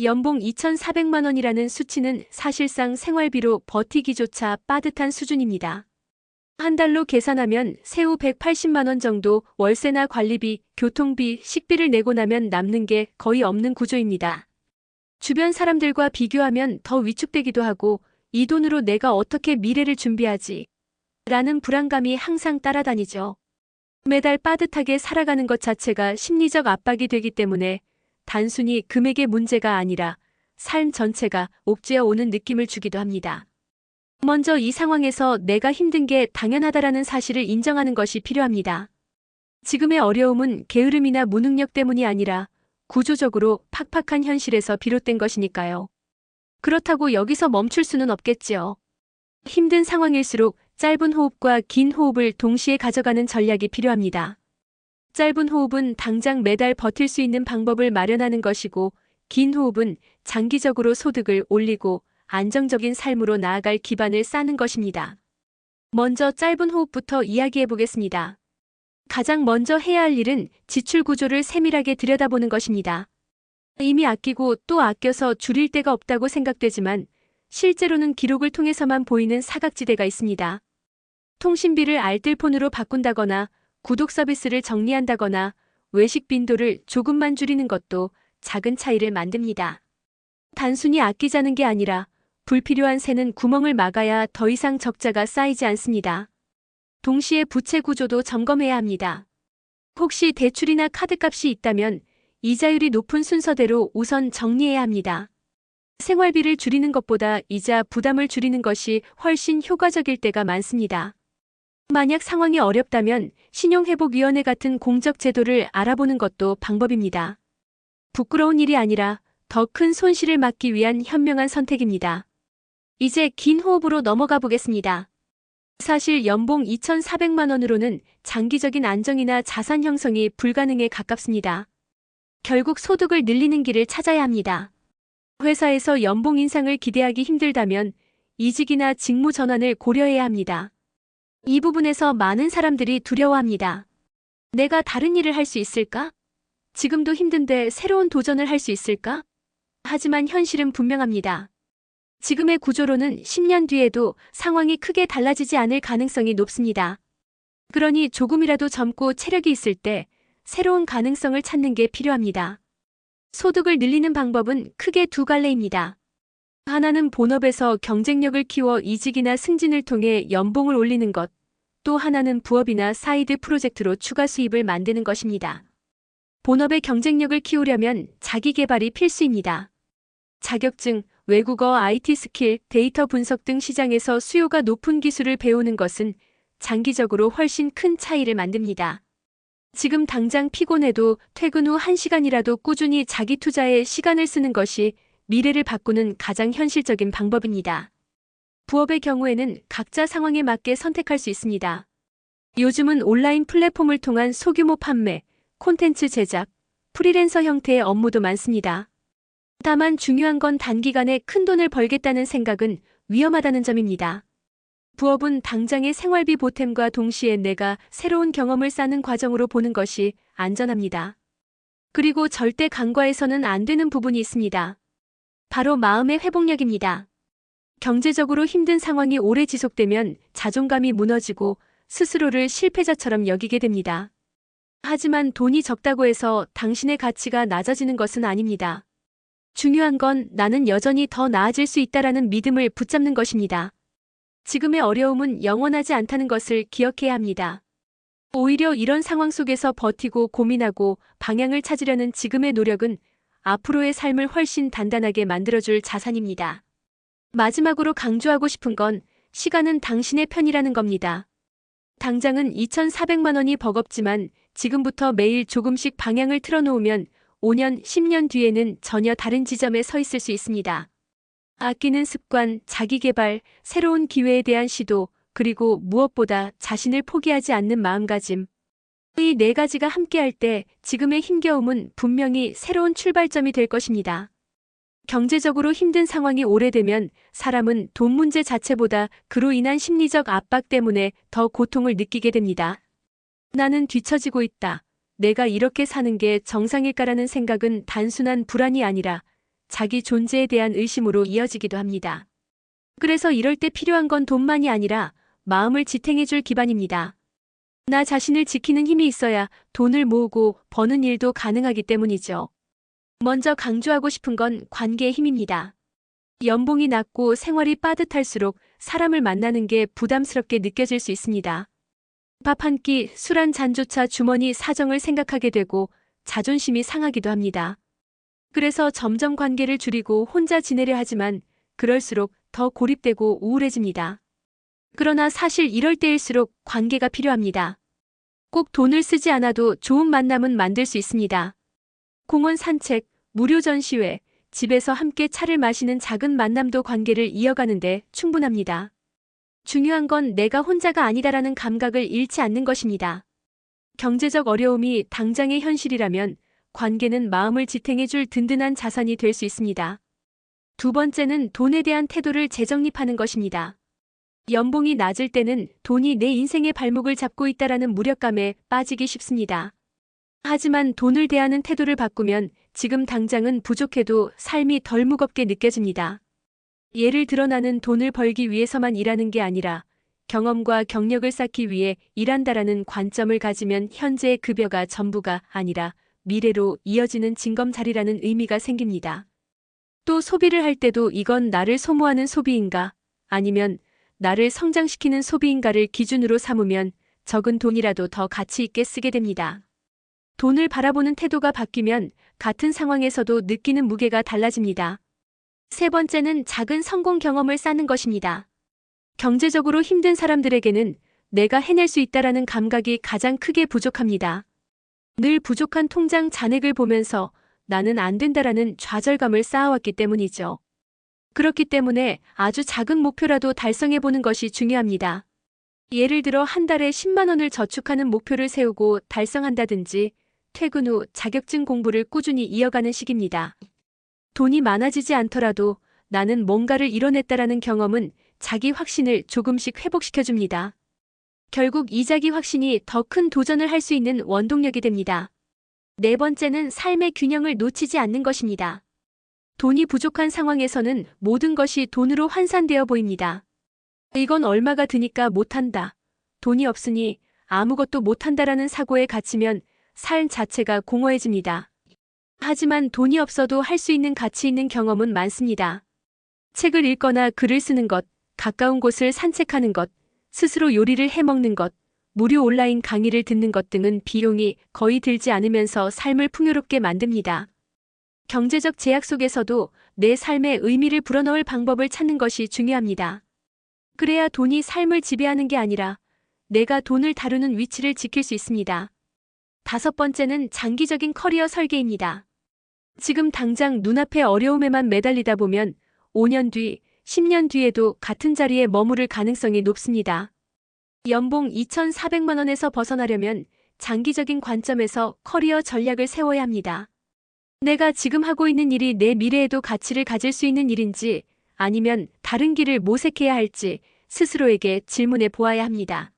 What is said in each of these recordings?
연봉 2,400만 원이라는 수치는 사실상 생활비로 버티기조차 빠듯한 수준입니다. 한 달로 계산하면 세후 180만 원 정도 월세나 관리비, 교통비, 식비를 내고 나면 남는 게 거의 없는 구조입니다. 주변 사람들과 비교하면 더 위축되기도 하고 이 돈으로 내가 어떻게 미래를 준비하지? 라는 불안감이 항상 따라다니죠. 매달 빠듯하게 살아가는 것 자체가 심리적 압박이 되기 때문에 단순히 금액의 문제가 아니라 삶 전체가 옥죄어 오는 느낌을 주기도 합니다. 먼저 이 상황에서 내가 힘든 게 당연하다라는 사실을 인정하는 것이 필요합니다. 지금의 어려움은 게으름이나 무능력 때문이 아니라 구조적으로 팍팍한 현실에서 비롯된 것이니까요. 그렇다고 여기서 멈출 수는 없겠지요. 힘든 상황일수록 짧은 호흡과 긴 호흡을 동시에 가져가는 전략이 필요합니다. 짧은 호흡은 당장 매달 버틸 수 있는 방법을 마련하는 것이고, 긴 호흡은 장기적으로 소득을 올리고 안정적인 삶으로 나아갈 기반을 쌓는 것입니다. 먼저 짧은 호흡부터 이야기해 보겠습니다. 가장 먼저 해야 할 일은 지출 구조를 세밀하게 들여다보는 것입니다. 이미 아끼고 또 아껴서 줄일 데가 없다고 생각되지만 실제로는 기록을 통해서만 보이는 사각지대가 있습니다. 통신비를 알뜰폰으로 바꾼다거나 구독 서비스를 정리한다거나 외식 빈도를 조금만 줄이는 것도 작은 차이를 만듭니다. 단순히 아끼자는 게 아니라 불필요한 새는 구멍을 막아야 더 이상 적자가 쌓이지 않습니다. 동시에 부채 구조도 점검해야 합니다. 혹시 대출이나 카드값이 있다면 이자율이 높은 순서대로 우선 정리해야 합니다. 생활비를 줄이는 것보다 이자 부담을 줄이는 것이 훨씬 효과적일 때가 많습니다. 만약 상황이 어렵다면 신용회복위원회 같은 공적 제도를 알아보는 것도 방법입니다. 부끄러운 일이 아니라 더 큰 손실을 막기 위한 현명한 선택입니다. 이제 긴 호흡으로 넘어가 보겠습니다. 사실 연봉 2,400만 원으로는 장기적인 안정이나 자산 형성이 불가능에 가깝습니다. 결국 소득을 늘리는 길을 찾아야 합니다. 회사에서 연봉 인상을 기대하기 힘들다면 이직이나 직무 전환을 고려해야 합니다. 이 부분에서 많은 사람들이 두려워합니다. 내가 다른 일을 할 수 있을까? 지금도 힘든데 새로운 도전을 할 수 있을까? 하지만 현실은 분명합니다. 지금의 구조로는 10년 뒤에도 상황이 크게 달라지지 않을 가능성이 높습니다. 그러니 조금이라도 젊고 체력이 있을 때 새로운 가능성을 찾는 게 필요합니다. 소득을 늘리는 방법은 크게 두 갈래입니다. 하나는 본업에서 경쟁력을 키워 이직이나 승진을 통해 연봉을 올리는 것, 또 하나는 부업이나 사이드 프로젝트로 추가 수입을 만드는 것입니다. 본업의 경쟁력을 키우려면 자기 개발이 필수입니다. 자격증, 외국어, IT 스킬, 데이터 분석 등 시장에서 수요가 높은 기술을 배우는 것은 장기적으로 훨씬 큰 차이를 만듭니다. 지금 당장 피곤해도 퇴근 후 1시간이라도 꾸준히 자기 투자에 시간을 쓰는 것이 미래를 바꾸는 가장 현실적인 방법입니다. 부업의 경우에는 각자 상황에 맞게 선택할 수 있습니다. 요즘은 온라인 플랫폼을 통한 소규모 판매, 콘텐츠 제작, 프리랜서 형태의 업무도 많습니다. 다만 중요한 건 단기간에 큰 돈을 벌겠다는 생각은 위험하다는 점입니다. 부업은 당장의 생활비 보탬과 동시에 내가 새로운 경험을 쌓는 과정으로 보는 것이 안전합니다. 그리고 절대 간과해서는 안 되는 부분이 있습니다. 바로 마음의 회복력입니다. 경제적으로 힘든 상황이 오래 지속되면 자존감이 무너지고 스스로를 실패자처럼 여기게 됩니다. 하지만 돈이 적다고 해서 당신의 가치가 낮아지는 것은 아닙니다. 중요한 건 나는 여전히 더 나아질 수 있다라는 믿음을 붙잡는 것입니다. 지금의 어려움은 영원하지 않다는 것을 기억해야 합니다. 오히려 이런 상황 속에서 버티고 고민하고 방향을 찾으려는 지금의 노력은 앞으로의 삶을 훨씬 단단하게 만들어줄 자산입니다. 마지막으로 강조하고 싶은 건 시간은 당신의 편이라는 겁니다. 당장은 2,400만 원이 버겁지만 지금부터 매일 조금씩 방향을 틀어놓으면 5년, 10년 뒤에는 전혀 다른 지점에 서 있을 수 있습니다. 아끼는 습관, 자기 개발, 새로운 기회에 대한 시도, 그리고 무엇보다 자신을 포기하지 않는 마음가짐. 이 네 가지가 함께할 때 지금의 힘겨움은 분명히 새로운 출발점이 될 것입니다. 경제적으로 힘든 상황이 오래되면 사람은 돈 문제 자체보다 그로 인한 심리적 압박 때문에 더 고통을 느끼게 됩니다. 나는 뒤처지고 있다. 내가 이렇게 사는 게 정상일까라는 생각은 단순한 불안이 아니라 자기 존재에 대한 의심으로 이어지기도 합니다. 그래서 이럴 때 필요한 건 돈만이 아니라 마음을 지탱해줄 기반입니다. 나 자신을 지키는 힘이 있어야 돈을 모으고 버는 일도 가능하기 때문이죠. 먼저 강조하고 싶은 건 관계의 힘입니다. 연봉이 낮고 생활이 빠듯할수록 사람을 만나는 게 부담스럽게 느껴질 수 있습니다. 밥 한 끼, 술 한 잔조차 주머니 사정을 생각하게 되고 자존심이 상하기도 합니다. 그래서 점점 관계를 줄이고 혼자 지내려 하지만 그럴수록 더 고립되고 우울해집니다. 그러나 사실 이럴 때일수록 관계가 필요합니다. 꼭 돈을 쓰지 않아도 좋은 만남은 만들 수 있습니다. 공원 산책, 무료 전시회, 집에서 함께 차를 마시는 작은 만남도 관계를 이어가는데 충분합니다. 중요한 건 내가 혼자가 아니다라는 감각을 잃지 않는 것입니다. 경제적 어려움이 당장의 현실이라면 관계는 마음을 지탱해줄 든든한 자산이 될 수 있습니다. 두 번째는 돈에 대한 태도를 재정립하는 것입니다. 연봉이 낮을 때는 돈이 내 인생의 발목을 잡고 있다라는 무력감에 빠지기 쉽습니다. 하지만 돈을 대하는 태도를 바꾸면 지금 당장은 부족해도 삶이 덜 무겁게 느껴집니다. 예를 들어 나는 돈을 벌기 위해서만 일하는 게 아니라 경험과 경력을 쌓기 위해 일한다라는 관점을 가지면 현재의 급여가 전부가 아니라 미래로 이어지는 징검다리라는 의미가 생깁니다. 또 소비를 할 때도 이건 나를 소모하는 소비인가 아니면 나를 성장시키는 소비인가를 기준으로 삼으면 적은 돈이라도 더 가치 있게 쓰게 됩니다. 돈을 바라보는 태도가 바뀌면 같은 상황에서도 느끼는 무게가 달라집니다. 세 번째는 작은 성공 경험을 쌓는 것입니다. 경제적으로 힘든 사람들에게는 내가 해낼 수 있다라는 감각이 가장 크게 부족합니다. 늘 부족한 통장 잔액을 보면서 나는 안 된다라는 좌절감을 쌓아왔기 때문이죠. 그렇기 때문에 아주 작은 목표라도 달성해보는 것이 중요합니다. 예를 들어 한 달에 10만 원을 저축하는 목표를 세우고 달성한다든지 퇴근 후 자격증 공부를 꾸준히 이어가는 식입니다. 돈이 많아지지 않더라도 나는 뭔가를 이뤄냈다라는 경험은 자기 확신을 조금씩 회복시켜줍니다. 결국 이 자기 확신이 더 큰 도전을 할 수 있는 원동력이 됩니다. 네 번째는 삶의 균형을 놓치지 않는 것입니다. 돈이 부족한 상황에서는 모든 것이 돈으로 환산되어 보입니다. 이건 얼마가 드니까 못한다. 돈이 없으니 아무것도 못한다라는 사고에 갇히면 삶 자체가 공허해집니다. 하지만 돈이 없어도 할 수 있는 가치 있는 경험은 많습니다. 책을 읽거나 글을 쓰는 것, 가까운 곳을 산책하는 것, 스스로 요리를 해먹는 것, 무료 온라인 강의를 듣는 것 등은 비용이 거의 들지 않으면서 삶을 풍요롭게 만듭니다. 경제적 제약 속에서도 내 삶에 의미를 불어넣을 방법을 찾는 것이 중요합니다. 그래야 돈이 삶을 지배하는 게 아니라 내가 돈을 다루는 위치를 지킬 수 있습니다. 다섯 번째는 장기적인 커리어 설계입니다. 지금 당장 눈앞의 어려움에만 매달리다 보면 5년 뒤, 10년 뒤에도 같은 자리에 머무를 가능성이 높습니다. 연봉 2,400만 원에서 벗어나려면 장기적인 관점에서 커리어 전략을 세워야 합니다. 내가 지금 하고 있는 일이 내 미래에도 가치를 가질 수 있는 일인지 아니면 다른 길을 모색해야 할지 스스로에게 질문해 보아야 합니다.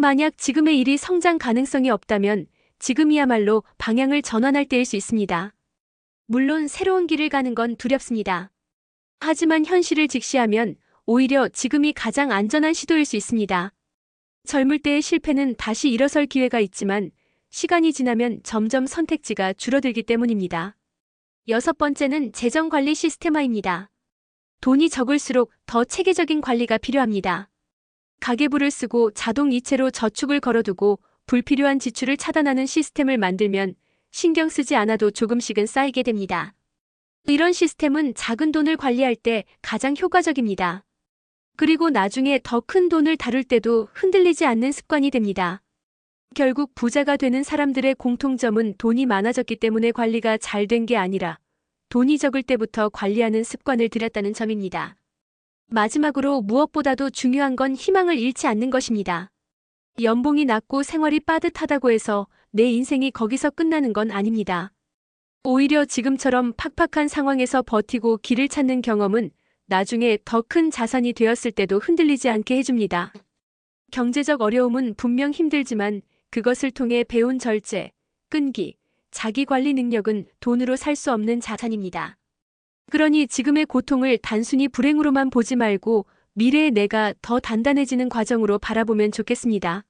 만약 지금의 일이 성장 가능성이 없다면 지금이야말로 방향을 전환할 때일 수 있습니다. 물론 새로운 길을 가는 건 두렵습니다. 하지만 현실을 직시하면 오히려 지금이 가장 안전한 시도일 수 있습니다. 젊을 때의 실패는 다시 일어설 기회가 있지만 시간이 지나면 점점 선택지가 줄어들기 때문입니다. 여섯 번째는 재정관리 시스템화입니다. 돈이 적을수록 더 체계적인 관리가 필요합니다. 가계부를 쓰고 자동 이체로 저축을 걸어두고 불필요한 지출을 차단하는 시스템을 만들면 신경 쓰지 않아도 조금씩은 쌓이게 됩니다. 이런 시스템은 작은 돈을 관리할 때 가장 효과적입니다. 그리고 나중에 더 큰 돈을 다룰 때도 흔들리지 않는 습관이 됩니다. 결국 부자가 되는 사람들의 공통점은 돈이 많아졌기 때문에 관리가 잘 된 게 아니라 돈이 적을 때부터 관리하는 습관을 들였다는 점입니다. 마지막으로 무엇보다도 중요한 건 희망을 잃지 않는 것입니다. 연봉이 낮고 생활이 빠듯하다고 해서 내 인생이 거기서 끝나는 건 아닙니다. 오히려 지금처럼 팍팍한 상황에서 버티고 길을 찾는 경험은 나중에 더 큰 자산이 되었을 때도 흔들리지 않게 해줍니다. 경제적 어려움은 분명 힘들지만 그것을 통해 배운 절제, 끈기, 자기관리 능력은 돈으로 살 수 없는 자산입니다. 그러니 지금의 고통을 단순히 불행으로만 보지 말고 미래의 내가 더 단단해지는 과정으로 바라보면 좋겠습니다.